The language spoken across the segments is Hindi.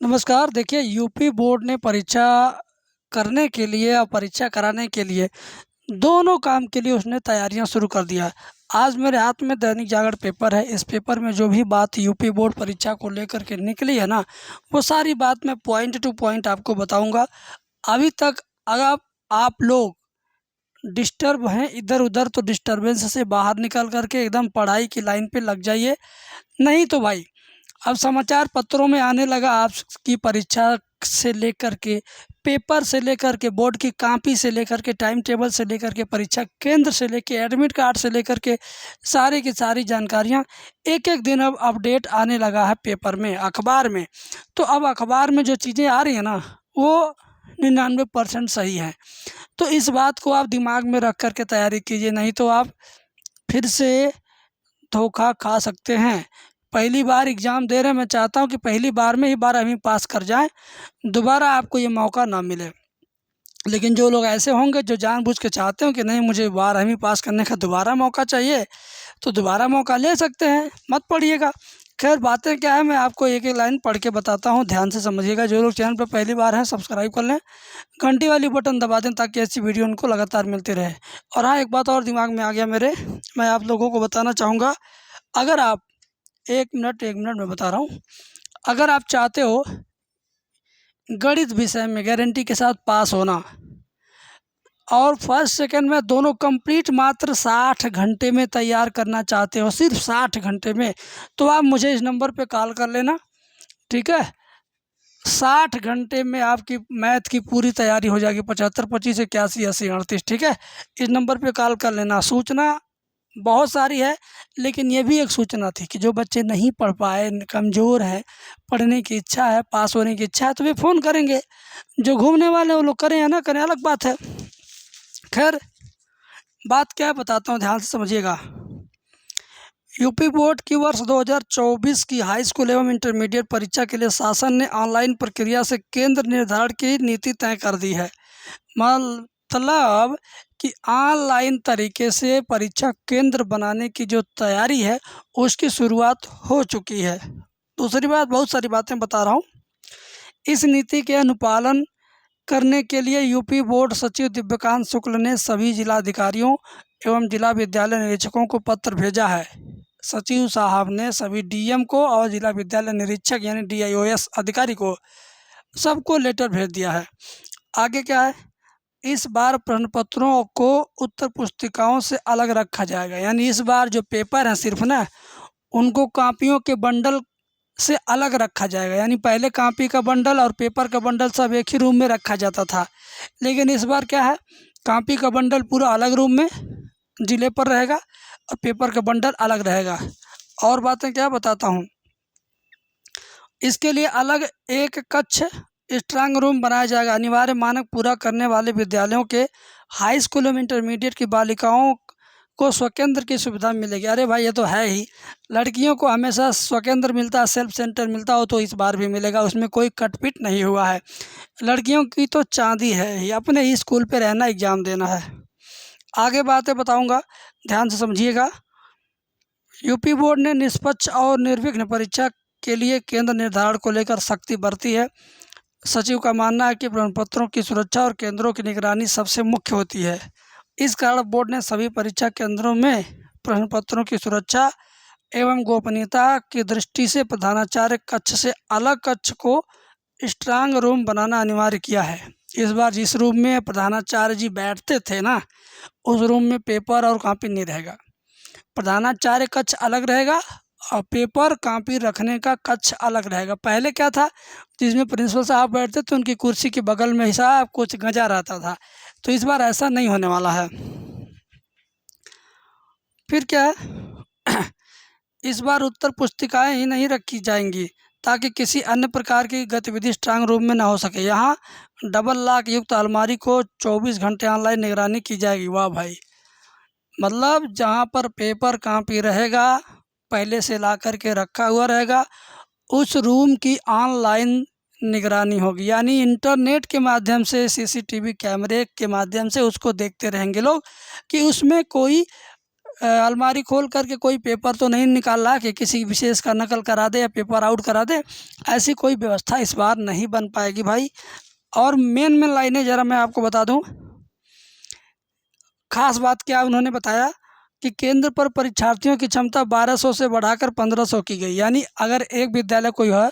नमस्कार। देखिए, यूपी बोर्ड ने परीक्षा करने के लिए और परीक्षा कराने के लिए दोनों काम के लिए उसने तैयारियां शुरू कर दिया है। आज मेरे हाथ में दैनिक जागरण पेपर है। इस पेपर में जो भी बात यूपी बोर्ड परीक्षा को लेकर के निकली है ना, वो सारी बात मैं पॉइंट टू पॉइंट आपको बताऊंगा। अभी तक अगर आप लोग डिस्टर्ब हैं इधर उधर, तो डिस्टर्बेंस से बाहर निकल करके एकदम पढ़ाई की लाइन पे लग जाइए। नहीं तो भाई, अब समाचार पत्रों में आने लगा आपकी परीक्षा से लेकर के, पेपर से लेकर के, बोर्ड की कॉपी से लेकर के, टाइम टेबल से लेकर के, परीक्षा केंद्र से लेकर एडमिट कार्ड से लेकर के सारी की सारी जानकारियाँ एक एक दिन अब अपडेट आने लगा है पेपर में, अखबार में। तो अब अखबार में जो चीज़ें आ रही हैं ना, वो 99% सही है। तो इस बात को आप दिमाग में रख कर के तैयारी कीजिए, नहीं तो आप फिर से धोखा खा सकते हैं। पहली बार एग्ज़ाम दे रहे हैं, मैं चाहता हूँ कि पहली बार में ही 12वीं पास कर जाएं, दोबारा आपको ये मौका ना मिले। लेकिन जो लोग ऐसे होंगे जो जानबूझ के चाहते हो कि नहीं, मुझे 12वीं पास करने का दोबारा मौका चाहिए, तो दोबारा मौका ले सकते हैं, मत पढ़िएगा। खैर, बातें क्या है, मैं आपको एक एक लाइन पढ़ के बताता हूँ, ध्यान से समझिएगा। जो लोग चैनल पर पहली बार हैं, सब्सक्राइब कर लें, घंटी वाली बटन दबा दें ताकि ऐसी वीडियो उनको लगातार मिलती रहे। और हाँ, एक बात और दिमाग में आ गया मेरे, मैं आप लोगों को बताना चाहूँगा। अगर आप एक मिनट में बता रहा हूँ। अगर आप चाहते हो गणित विषय में गारंटी के साथ पास होना और फर्स्ट सेकंड में दोनों कंप्लीट मात्र 60 घंटे में तैयार करना चाहते हो, सिर्फ 60 घंटे में, तो आप मुझे इस नंबर पे कॉल कर लेना, ठीक है। 60 घंटे में आपकी मैथ की पूरी तैयारी हो जाएगी। 75, 25, 81, 80, 38, ठीक है। इस नंबर पे कॉल कर लेना। सूचना बहुत सारी है, लेकिन ये भी एक सूचना थी कि जो बच्चे नहीं पढ़ पाए, कमज़ोर हैं, पढ़ने की इच्छा है, पास होने की इच्छा है, तो वे फ़ोन करेंगे। जो घूमने वाले वो लोग करें या ना करें, अलग बात है। खैर, बात क्या है बताता हूँ, ध्यान से समझिएगा। यूपी बोर्ड की वर्ष 2024 की हाई स्कूल एवं इंटरमीडिएट परीक्षा के लिए शासन ने ऑनलाइन प्रक्रिया से केंद्र निर्धारण की नीति तय कर दी है। मतलब कि ऑनलाइन तरीके से परीक्षा केंद्र बनाने की जो तैयारी है, उसकी शुरुआत हो चुकी है। दूसरी बात, बहुत सारी बातें बता रहा हूँ। इस नीति के अनुपालन करने के लिए यूपी बोर्ड सचिव दिव्यकांत शुक्ल ने सभी जिलाधिकारियों एवं जिला विद्यालय निरीक्षकों को पत्र भेजा है। सचिव साहब ने सभी डीएम को और जिला विद्यालय निरीक्षक यानी डीआईओएस अधिकारी को सबको लेटर भेज दिया है। आगे क्या है, इस बार प्रश्न पत्रों को उत्तर पुस्तिकाओं से अलग रखा जाएगा। यानी इस बार जो पेपर हैं सिर्फ ना, उनको कॉपियों के बंडल से अलग रखा जाएगा। यानी पहले कॉपी का बंडल और पेपर का बंडल सब एक ही रूम में रखा जाता था, लेकिन इस बार क्या है, कॉपी का बंडल पूरा अलग रूम में जिले पर रहेगा और पेपर का बंडल अलग रहेगा। और बातें क्या बताता हूँ, इसके लिए अलग एक कक्ष स्ट्रांग रूम बनाया जाएगा। अनिवार्य मानक पूरा करने वाले विद्यालयों के हाई स्कूल एवं इंटरमीडिएट की बालिकाओं को स्वकेंद्र की सुविधा मिलेगी। अरे भाई, ये तो है ही, लड़कियों को हमेशा स्वकेंद्र मिलता है, सेल्फ सेंटर मिलता हो, तो इस बार भी मिलेगा, उसमें कोई कटपीट नहीं हुआ है। लड़कियों की तो चांदी है ही, अपने ही स्कूल पे रहना, एग्ज़ाम देना है। आगे बातें बताऊंगा, ध्यान से समझिएगा। यूपी बोर्ड ने निष्पक्ष और निर्विघ्न परीक्षा के लिए केंद्र निर्धारण को लेकर सख्ती बरती है। सचिव का मानना है कि प्रश्न पत्रों की सुरक्षा और केंद्रों की निगरानी सबसे मुख्य होती है। इस कारण बोर्ड ने सभी परीक्षा केंद्रों में प्रश्न पत्रों की सुरक्षा एवं गोपनीयता की दृष्टि से प्रधानाचार्य कक्ष से अलग कक्ष को स्ट्रांग रूम बनाना अनिवार्य किया है। इस बार जिस रूम में प्रधानाचार्य जी बैठते थे ना, उस रूम में पेपर और कॉपी नहीं रहेगा। प्रधानाचार्य कक्ष अलग रहेगा और पेपर कॉपी रखने का कक्ष अलग रहेगा। पहले क्या था, जिसमें प्रिंसिपल साहब बैठते थे, उनकी कुर्सी के बगल में हिसाब कुछ गंजा रहता था। तो इस बार ऐसा नहीं होने वाला है। फिर क्या है, इस बार उत्तर पुस्तिकाएं ही नहीं रखी जाएंगी ताकि किसी अन्य प्रकार की गतिविधि स्ट्रांग रूम में ना हो सके। यहाँ डबल लॉक युक्त अलमारी को 24 घंटे ऑनलाइन निगरानी की जाएगी। वाह भाई, मतलब जहाँ पर पेपर कॉपी रहेगा, पहले से ला कर के रखा हुआ रहेगा, उस रूम की ऑनलाइन निगरानी होगी। यानी इंटरनेट के माध्यम से, सीसीटीवी कैमरे के माध्यम से उसको देखते रहेंगे लोग कि उसमें कोई अलमारी खोल करके कोई पेपर तो नहीं निकाल रहा कि किसी विशेष का नकल करा दे या पेपर आउट करा दे। ऐसी कोई व्यवस्था इस बार नहीं बन पाएगी भाई। और मेन लाइनें ज़रा मैं आपको बता दूं, खास बात क्या उन्होंने बताया कि केंद्र पर परीक्षार्थियों की क्षमता 1200 से बढ़ाकर 1500 की गई। यानी अगर एक विद्यालय कोई है,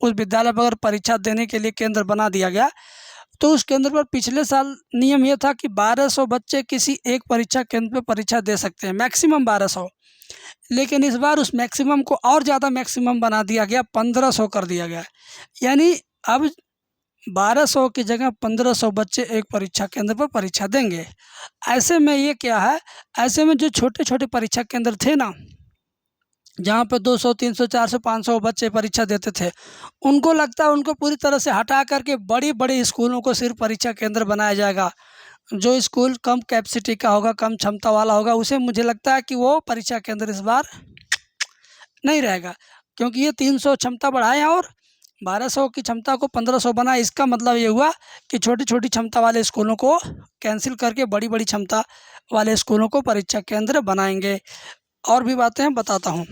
उस विद्यालय पर अगर परीक्षा देने के लिए केंद्र बना दिया गया, तो उस केंद्र पर पिछले साल नियम ये था कि 1200 बच्चे किसी एक परीक्षा केंद्र पर परीक्षा दे सकते हैं, मैक्सिमम 1200। लेकिन इस बार उस मैक्सिमम को और ज़्यादा मैक्सिमम बना दिया गया, 1500 कर दिया गया। यानी अब 1200 की जगह 1500 बच्चे एक परीक्षा केंद्र पर परीक्षा देंगे। ऐसे में ये क्या है, ऐसे में जो छोटे छोटे परीक्षा केंद्र थे ना, जहाँ पर 200, 300, 400, 500 बच्चे परीक्षा देते थे, उनको लगता है उनको पूरी तरह से हटा करके बड़ी बड़े स्कूलों को सिर्फ परीक्षा केंद्र बनाया जाएगा। जो स्कूल कम कैपेसिटी का होगा, कम क्षमता वाला होगा, उसे मुझे लगता है कि वो परीक्षा केंद्र इस बार नहीं रहेगा, क्योंकि ये 300 क्षमता बढ़ाए और 1200 की क्षमता को 1500 बनाए। इसका मतलब ये हुआ कि छोटी छोटी क्षमता वाले स्कूलों को कैंसिल करके बड़ी बड़ी क्षमता वाले स्कूलों को परीक्षा केंद्र बनाएंगे। और भी बातें बताता हूँ।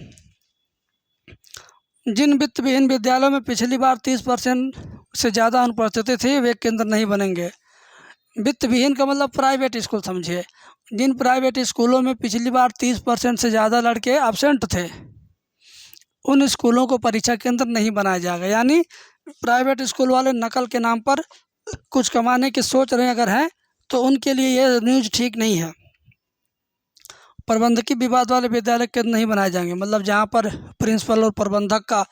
जिन वित्त विहीन विद्यालयों में पिछली बार 30% से ज़्यादा अनुपस्थिति थी, वे केंद्र नहीं बनेंगे। वित्त विहीन का मतलब प्राइवेट स्कूल समझिए। जिन प्राइवेट स्कूलों में पिछली बार 30% से ज़्यादा लड़के एब्सेंट थे, उन स्कूलों को परीक्षा केंद्र नहीं बनाया जाएगा। यानी प्राइवेट स्कूल वाले नकल के नाम पर कुछ कमाने की सोच रहे अगर हैं, तो उनके लिए ये न्यूज़ ठीक नहीं है। प्रबंधकीय विवाद वाले विद्यालय केंद्र नहीं बनाए जाएंगे, मतलब जहाँ पर प्रिंसिपल और प्रबंधक का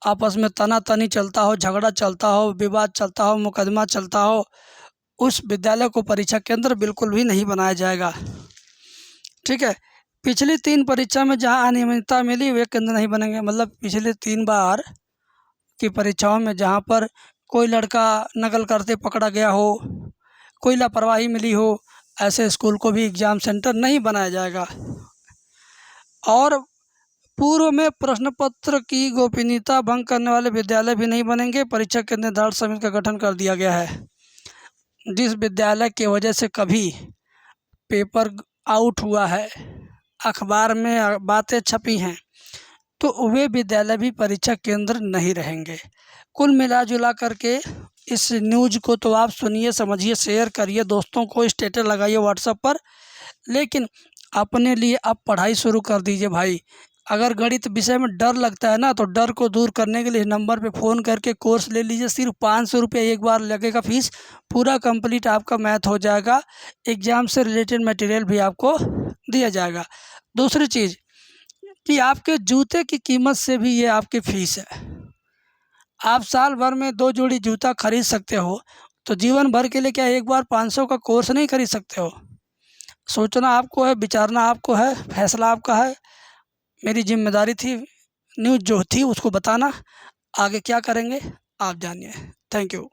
आपस में तनातनी चलता हो, झगड़ा चलता हो, विवाद चलता हो, मुकदमा चलता हो, उस विद्यालय को परीक्षा केंद्र बिल्कुल भी नहीं बनाया जाएगा। ठीक है। पिछली 3 परीक्षा में जहाँ अनियमितता मिली, वे केंद्र नहीं बनेंगे। मतलब पिछले 3 बार की परीक्षाओं में जहाँ पर कोई लड़का नकल करते पकड़ा गया हो, कोई लापरवाही मिली हो, ऐसे स्कूल को भी एग्ज़ाम सेंटर नहीं बनाया जाएगा। और पूर्व में प्रश्न पत्र की गोपनीयता भंग करने वाले विद्यालय भी नहीं बनेंगे। परीक्षा केंद्र निर्धारण समिति का गठन कर दिया गया है। जिस विद्यालय की वजह से कभी पेपर आउट हुआ है, अखबार में बातें छपी हैं, तो वे विद्यालय भी परीक्षा केंद्र नहीं रहेंगे। कुल मिला जुला करके इस न्यूज़ को तो आप सुनिए, समझिए, शेयर करिए, दोस्तों को स्टेटस लगाइए व्हाट्सएप पर, लेकिन अपने लिए आप पढ़ाई शुरू कर दीजिए भाई। अगर गणित विषय में डर लगता है ना, तो डर को दूर करने के लिए नंबर पे फ़ोन करके कोर्स ले लीजिए। सिर्फ 500 रुपये एक बार लगेगा फीस, पूरा कंप्लीट आपका मैथ हो जाएगा। एग्ज़ाम से रिलेटेड मटेरियल भी आपको दिया जाएगा। दूसरी चीज़ कि आपके जूते की कीमत से भी ये आपकी फ़ीस है। आप साल भर में 2 जोड़ी जूता खरीद सकते हो, तो जीवन भर के लिए क्या एक बार 500 का कोर्स नहीं खरीद सकते हो? सोचना आपको है, विचारना आपको है, फैसला आपका है। मेरी जिम्मेदारी थी न्यूज़ जो थी उसको बताना। आगे क्या करेंगे आप जानिए। Thank you.